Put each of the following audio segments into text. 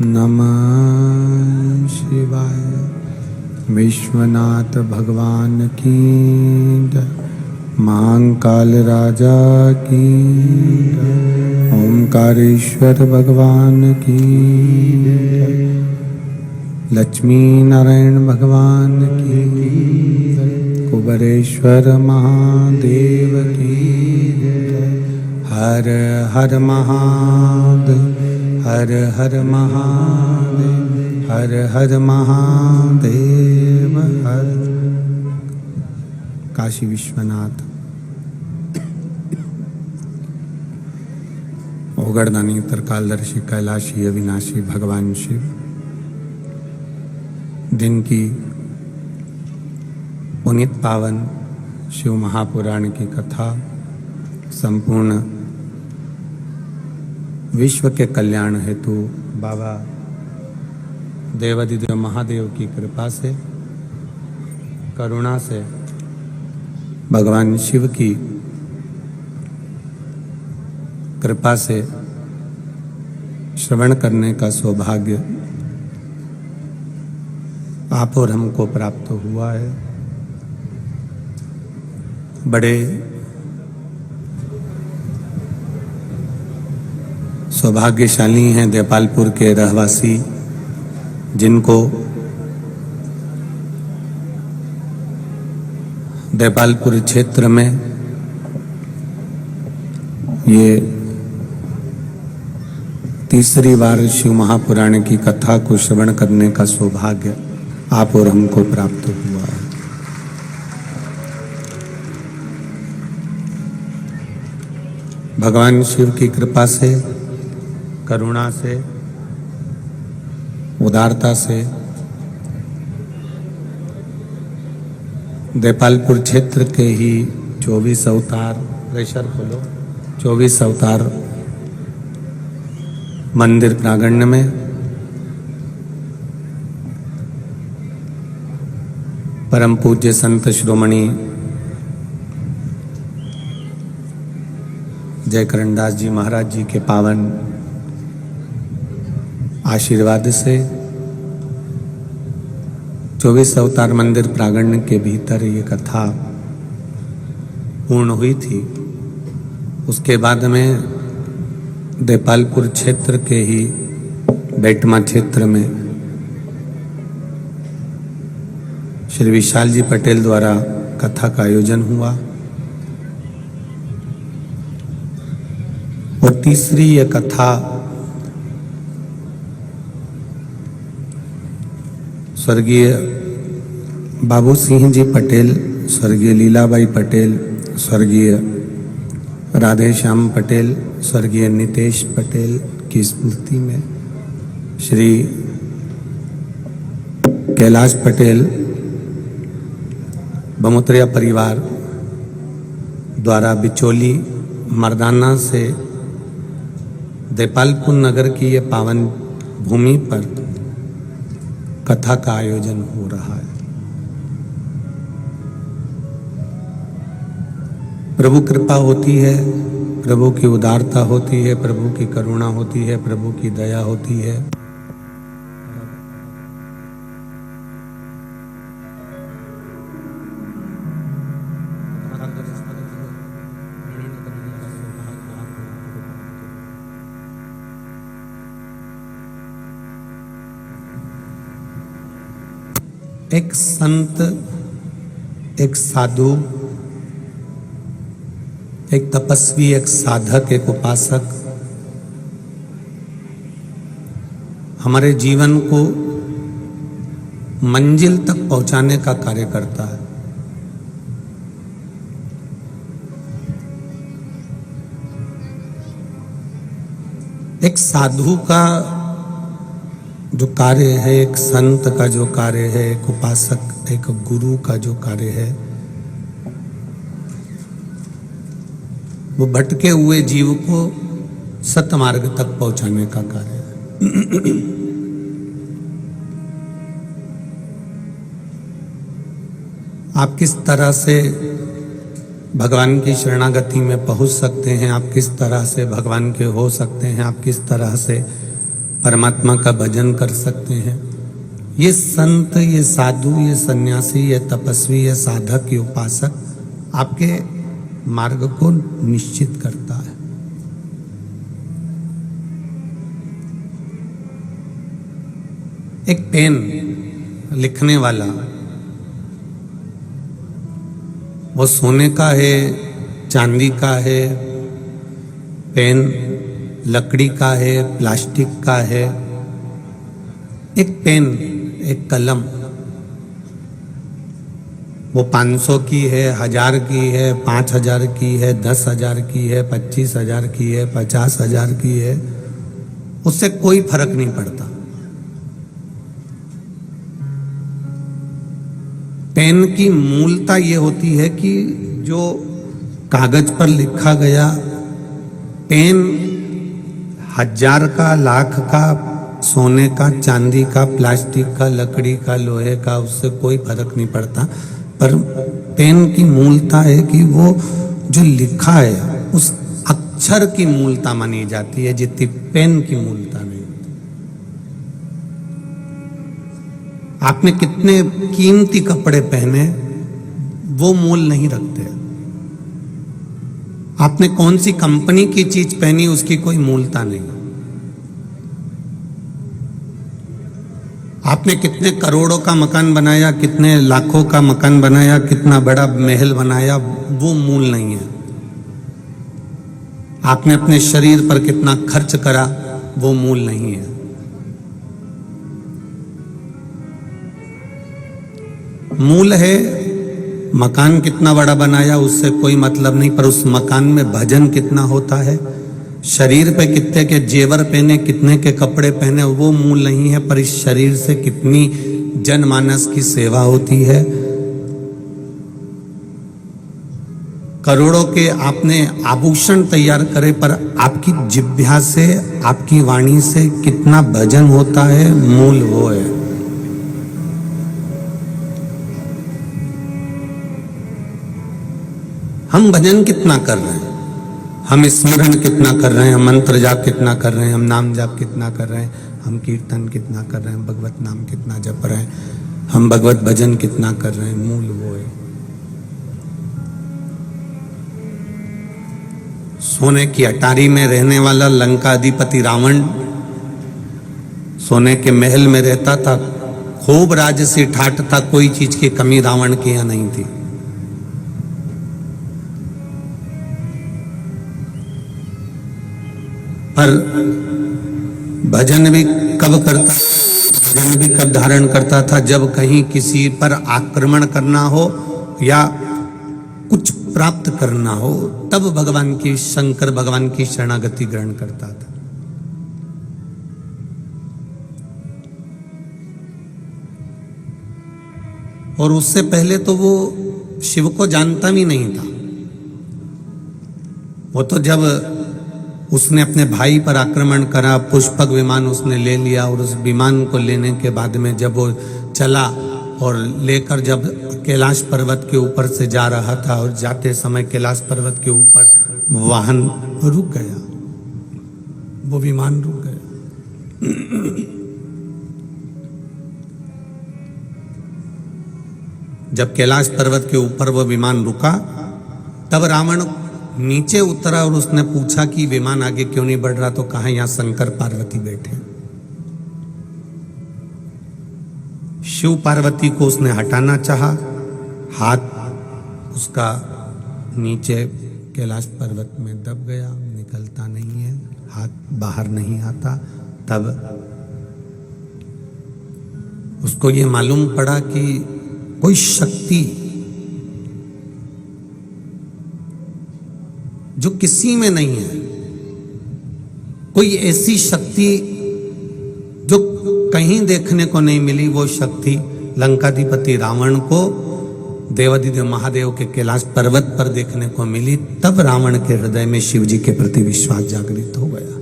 नमः शिवाय। विश्वनाथ भगवान की जय, महाकाल राजा की जय, ओंकारेश्वर भगवान की जय, लक्ष्मी नारायण भगवान की जय, कुबेरेश्वर महादेव की जय। हर हर महादेव, हर हर महादेव, हर हर महादेव, हर। काशी विश्वनाथ ओगड़दानी तरकालदर्शी कैलाशी अविनाशी भगवान शिव दिन की पुनीत पावन शिव महापुराण की कथा संपूर्ण विश्व के कल्याण हेतु बाबा देवाधिदेव महादेव की कृपा से, करुणा से, भगवान शिव की कृपा से श्रवण करने का सौभाग्य आप और हमको प्राप्त हुआ है। बड़े सौभाग्यशाली हैं देपालपुर के रहवासी, जिनको देपालपुर क्षेत्र में ये तीसरी बार शिव महापुराण की कथा को श्रवण करने का सौभाग्य आप और हमको प्राप्त हुआ है। भगवान शिव की कृपा से, करुणा से, उदारता से देपालपुर क्षेत्र के ही 24 अवतार, प्रेशर खोलो, 24 अवतार मंदिर प्रांगण में परम पूज्य संत श्रोमणी जय करणदास जी महाराज जी के पावन आशीर्वाद से 24 अवतार मंदिर प्रांगण के भीतर ये कथा पूर्ण हुई थी। उसके बाद में देपालपुर क्षेत्र के ही बेटमा क्षेत्र में श्री विशाल जी पटेल द्वारा कथा का आयोजन हुआ और तीसरी ये कथा स्वर्गीय बाबू सिंह जी पटेल, स्वर्गीय लीलाबाई पटेल, स्वर्गीय राधे श्याम पटेल, स्वर्गीय नितेश पटेल की स्मृति में श्री कैलाश पटेल बमोत्रिया परिवार द्वारा बिचौली मर्दाना से देपालपुर नगर की ये पावन भूमि पर कथा का आयोजन हो रहा है। प्रभु कृपा होती है, प्रभु की उदारता होती है, प्रभु की करुणा होती है, प्रभु की दया होती है। एक संत, एक साधु, एक तपस्वी, एक साधक, एक उपासक हमारे जीवन को मंजिल तक पहुंचाने का कार्य करता है। एक साधु का जो कार्य है, एक संत का जो कार्य है, एक उपासक, एक गुरु का जो कार्य है, वो भटके हुए जीव को सतमार्ग तक पहुंचाने का कार्य है। आप किस तरह से भगवान की शरणागति में पहुंच सकते हैं, आप किस तरह से भगवान के हो सकते हैं, आप किस तरह से परमात्मा का भजन कर सकते हैं, ये संत, ये साधु, ये सन्यासी, ये तपस्वी, ये साधक, ये उपासक आपके मार्ग को निश्चित करता है। एक पेन लिखने वाला, वो सोने का है, चांदी का है, पेन लकड़ी का है, प्लास्टिक का है। एक पेन, एक कलम, वो 500 की है, 1000 की है, 5000 की है, 10,000 की है, 25,000 की है, 50,000 की है, उससे कोई फर्क नहीं पड़ता। पेन की मूलता ये होती है कि जो कागज पर लिखा गया, पेन 1000 का, लाख का, सोने का, चांदी का, प्लास्टिक का, लकड़ी का, लोहे का, उससे कोई फर्क नहीं पड़ता। पर पेन की मूलता है कि वो जो लिखा है उस अक्षर की मूलता मानी जाती है, जितनी पेन की मूलता नहीं। आपने कितने कीमती कपड़े पहने वो मूल नहीं रखते। आपने कौन सी कंपनी की चीज पहनी उसकी कोई मूलता नहीं। आपने कितने करोड़ों का मकान बनाया, कितने लाखों का मकान बनाया, कितना बड़ा महल बनाया, वो मूल नहीं है। आपने अपने शरीर पर कितना खर्च करा, वो मूल नहीं है। मूल है मकान कितना बड़ा बनाया, उससे कोई मतलब नहीं, पर उस मकान में भजन कितना होता है, शरीर पे कितने के जेवर पहने, कितने के कपड़े पहने, वो मूल नहीं है। पर इस शरीर से कितनी जनमानस की सेवा होती है। करोड़ों के आपने आभूषण तैयार करे, पर आपकी जिह्वा से, आपकी वाणी से कितना भजन होता है, मूल वो है। हम भजन कितना कर रहे हैं, हम स्मरण कितना कर रहे हैं, हम मंत्र जाप कितना कर रहे हैं, हम नाम जाप कितना कर रहे हैं, हम कीर्तन कितना कर रहे हैं, भगवत नाम कितना जप रहे हैं, हम भगवत भजन कितना कर रहे हैं, मूल वो है। सोने की अटारी में रहने वाला लंका अधिपति रावण सोने के महल में रहता था, खूब राजसी ठाट था, कोई चीज की कमी रावण के यहाँ नहीं थी। पर भजन भी कब करता, भजन भी कब धारण करता था, जब कहीं किसी पर आक्रमण करना हो या कुछ प्राप्त करना हो, तब भगवान की, शंकर भगवान की शरणागति ग्रहण करता था। और उससे पहले तो वो शिव को जानता भी नहीं था। वो तो जब उसने अपने भाई पर आक्रमण करा, पुष्पक विमान उसने ले लिया, और उस विमान को लेने के बाद में जब वो चला और लेकर जब कैलाश पर्वत के ऊपर से जा रहा था, और जाते समय कैलाश पर्वत के ऊपर वाहन रुक गया, वो विमान रुक गया। जब कैलाश पर्वत के ऊपर वो विमान रुका, तब रावण नीचे उतरा और उसने पूछा कि विमान आगे क्यों नहीं बढ़ रहा, तो कहा यहां शंकर पार्वती बैठे। शिव पार्वती को उसने हटाना चाहा, हाथ उसका नीचे कैलाश पर्वत में दब गया, निकलता नहीं है, हाथ बाहर नहीं आता। तब उसको ये मालूम पड़ा कि कोई शक्ति जो किसी में नहीं है, कोई ऐसी शक्ति जो कहीं देखने को नहीं मिली, वो शक्ति लंकाधिपति रावण को देवाधिदेव महादेव के कैलाश पर्वत पर देखने को मिली। तब रावण के हृदय में शिव जी के प्रति विश्वास जागृत हो गया।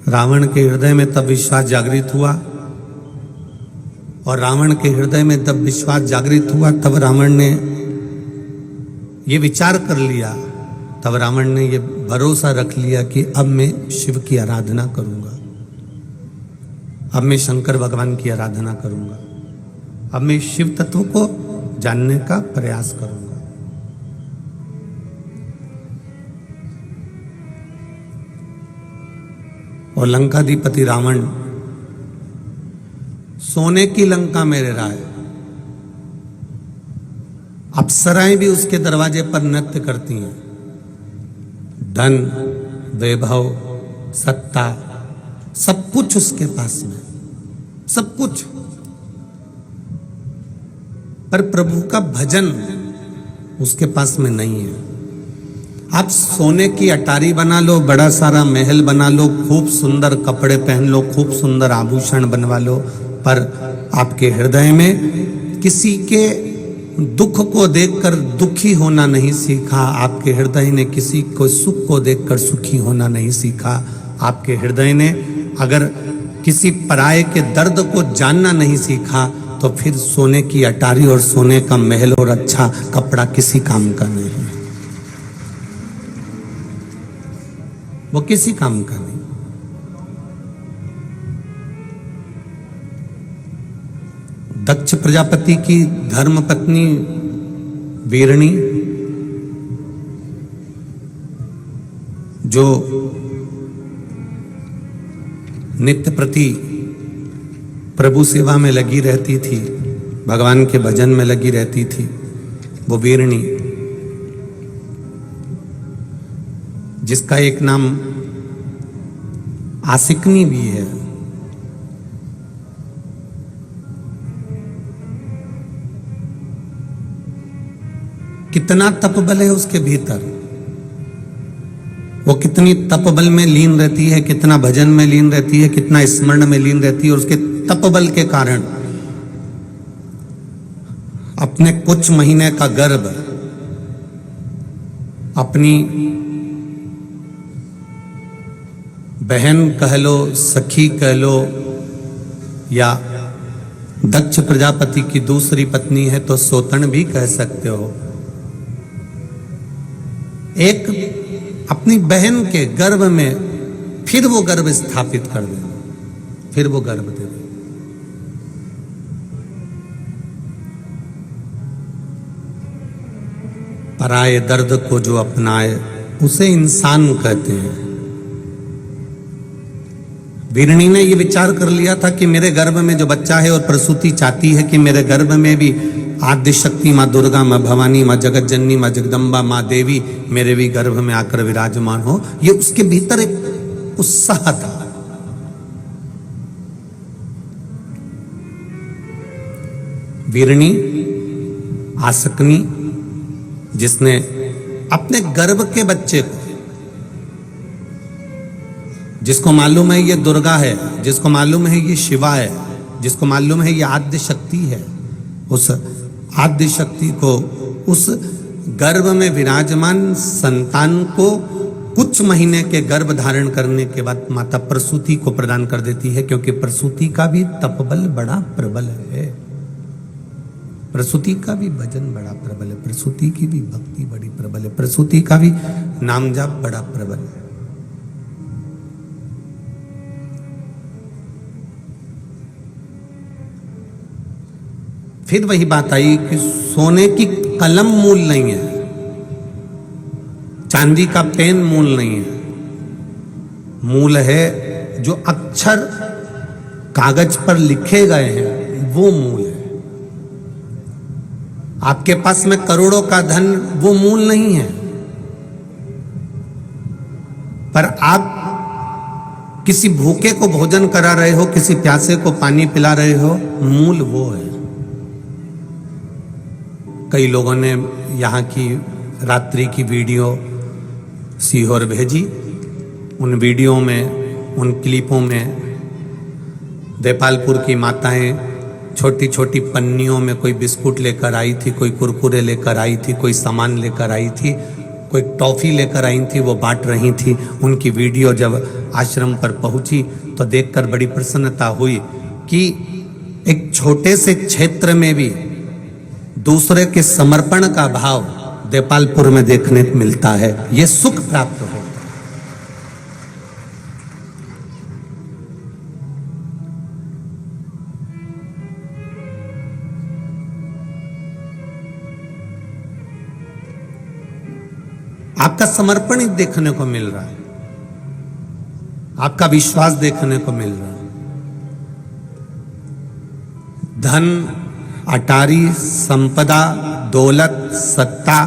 रावण के हृदय में तब विश्वास जागृत हुआ, और रावण के हृदय में तब विश्वास जागृत हुआ तब रावण ने ये विचार कर लिया, तब रावण ने ये भरोसा रख लिया कि अब मैं शिव की आराधना करूंगा, अब मैं शंकर भगवान की आराधना करूंगा, अब मैं शिव तत्व को जानने का प्रयास करूंगा। और लंकाधिपति रावण सोने की लंका में रह रहा है, अप्सराएं भी उसके दरवाजे पर नृत्य करती हैं, धन वैभव सत्ता सब कुछ उसके पास में, सब कुछ, पर प्रभु का भजन उसके पास में नहीं है। आप सोने की अटारी बना लो, बड़ा सारा महल बना लो, खूब सुंदर कपड़े पहन लो, खूब सुंदर आभूषण बनवा लो, पर आपके हृदय में किसी के दुख को देखकर दुखी होना नहीं सीखा, आपके हृदय ने किसी को सुख को देखकर सुखी होना नहीं सीखा, आपके हृदय ने अगर किसी पराये के दर्द को जानना नहीं सीखा, तो फिर सोने की अटारी और सोने का महल और अच्छा कपड़ा किसी काम का नहीं है, वो किसी काम का नहीं। दक्ष प्रजापति की धर्मपत्नी वीरणी, जो नित्य प्रति प्रभु सेवा में लगी रहती थी, भगवान के भजन में लगी रहती थी, वो वीरणी, जिसका एक नाम आसिकनी भी है, कितना तपबल है उसके भीतर, वो कितनी तपबल में लीन रहती है, कितना भजन में लीन रहती है, कितना स्मरण में लीन रहती है, और उसके तपबल के कारण अपने कुछ महीने का गर्भ अपनी बहन कह लो, सखी कह लो, या दक्ष प्रजापति की दूसरी पत्नी है तो सोतन भी कह सकते हो, एक अपनी बहन के गर्भ में फिर वो गर्भ स्थापित कर देना, फिर वो गर्भ दे दे। पराये दर्द को जो अपनाए उसे इंसान कहते हैं। वीरणी ने ये विचार कर लिया था कि मेरे गर्भ में जो बच्चा है, और प्रसूति चाहती है कि मेरे गर्भ में भी आद्य शक्ति माँ दुर्गा, माँ भवानी, माँ जगत जननी, माँ जगदम्बा, माँ देवी मेरे भी गर्भ में आकर विराजमान हो, ये उसके भीतर एक उत्साह था। वीरणी, आसकनी, जिसने अपने गर्भ के बच्चे को, जिसको मालूम है ये दुर्गा है, जिसको मालूम है ये शिवा है, जिसको मालूम है ये आद्य शक्ति है, उस आद्य शक्ति को, उस गर्भ में विराजमान संतान को कुछ महीने के गर्भ धारण करने के बाद माता प्रसूति को प्रदान कर देती है, क्योंकि प्रसूति का भी तपबल बड़ा प्रबल है, प्रसूति का भी भजन बड़ा प्रबल है, प्रसूति की भी भक्ति बड़ी प्रबल है, प्रसूति का भी नाम जाप बड़ा प्रबल है। फिर वही बात आई कि सोने की कलम मूल नहीं है, चांदी का पेन मूल नहीं है, मूल है जो अक्षर कागज पर लिखे गए हैं, वो मूल है। आपके पास में करोड़ों का धन वो मूल नहीं है, पर आप किसी भूखे को भोजन करा रहे हो, किसी प्यासे को पानी पिला रहे हो, मूल वो है। कई लोगों ने यहाँ की रात्रि की वीडियो सीहोर भेजी, उन वीडियो में, उन क्लिपों में देपालपुर की माताएं छोटी छोटी पन्नियों में कोई बिस्कुट लेकर आई थी, कोई कुरकुरे लेकर आई थी, कोई सामान लेकर आई थी, कोई टॉफी लेकर आई थी, वो बांट रही थी। उनकी वीडियो जब आश्रम पर पहुंची तो देखकर बड़ी प्रसन्नता हुई कि एक छोटे से क्षेत्र में भी दूसरे के समर्पण का भाव देपालपुर में देखने को मिलता है। यह सुख प्राप्त होता है। आपका समर्पण ही देखने को मिल रहा है, आपका विश्वास देखने को मिल रहा है। धन, अटारी, संपदा, दौलत, सत्ता